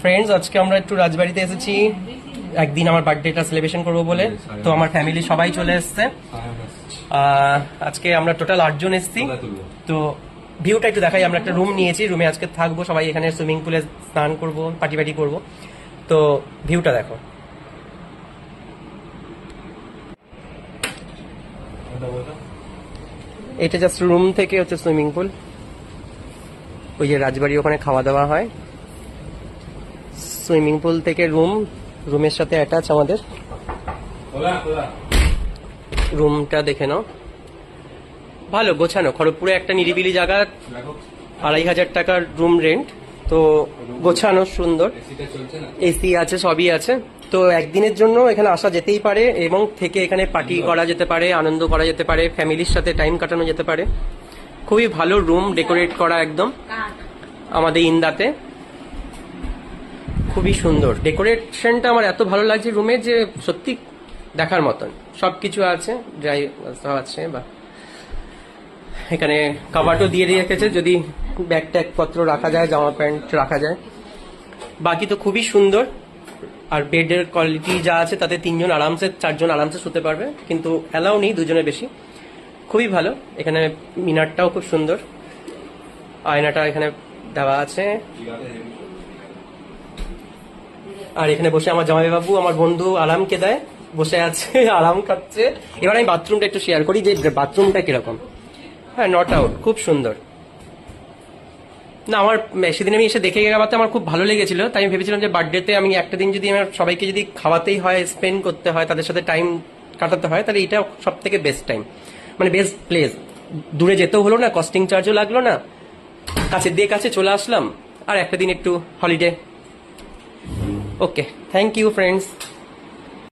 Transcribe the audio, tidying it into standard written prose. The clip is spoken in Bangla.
ফ্রেন্ডস, আজকে আমরা একটু রাজবাড়িতে এসেছি একদিন আমার বার্থডেটা সেলিব্রেশন করবো বলে। তো আমার ফ্যামিলি সবাই চলে এসছে। আজকে আমরা টোটাল 8 জন এসেছি। তো ভিউটা একটু দেখাই। আমরা একটা রুম নিয়েছি, রুমে আজকে থাকবো সবাই। এখানে সুইমিং পুলে স্নান করবো, পার্টি পার্টি করবো। তো ভিউটা দেখো। এটা জাস্ট রুম থেকে হচ্ছে সুইমিং পুল। ওই যে রাজবাড়ি, ওখানে খাওয়া দাওয়া হয়। সুইমিং পুল থেকে রুম, রুমের সাথে অ্যাটাচ আমাদের। রুমটা দেখে নাও, ভালো গোছানো। খড়গপুরে একটা নিরিবিলি জায়গা, 2500 টাকার রুম রেন্ট। তো গোছানো, সুন্দর, এসি আছে, সবই আছে। তো একদিনের জন্য এখানে আসা যেতেই পারে এবং থেকে এখানে পার্টি করা যেতে পারে, আনন্দ করা যেতে পারে, ফ্যামিলির সাথে টাইম কাটানো যেতে পারে। খুবই ভালো রুম, ডেকোরেট করা একদম আমাদের ইন্দাতে। খুবই সুন্দর ডেকোরেশনটা, আমার এত ভালো লাগছে রুমে যে সত্যি দেখার মতন। সবকিছু আছে, ড্রাই আছে, বা এখানে কাবাটও দিয়ে রেখেছে, যদি ব্যাগ ট্যাগ পত্র রাখা যায়, জামা প্যান্ট রাখা যায়। বাকি তো খুবই সুন্দর। আর বেডের কোয়ালিটি যা আছে তাতে 3 জন আরামসে, 4 জন আরামসে শুতে পারবে, কিন্তু অ্যালাউ নেই 2 জনের বেশি। খুবই ভালো। এখানে মিনারটাও খুব সুন্দর, আয়নাটা এখানে দেওয়া আছে। আর এখানে বসে আমার জামাইবাবু আমার বন্ধু আরামকে দেয়, বসে আছে, আরাম খাচ্ছে। এবার আমি বাথরুমটা একটু শেয়ার করি যে বাথরুমটা কিরকম। হ্যাঁ, নট আউট, খুব সুন্দর। না, আমার সেদিন আমি এসে দেখে গেলাতে আমার খুব ভালো লেগেছিল। তাই আমি ভেবেছিলাম যে বার্থডেতে আমি একটা দিন যদি আমার সবাইকে যদি খাওয়াতেই হয়, স্পেন্ড করতে হয়, তাদের সাথে টাইম কাটাতে হয়, তাহলে এটা সব থেকে বেস্ট টাইম, মানে বেস্ট প্লেস। দূরে যেতেও হলো না, কস্টিং চার্জও লাগলো না, কাছে দিয়ে কাছে চলে আসলাম। আর একটা দিন একটু holiday. Okay, thank you friends.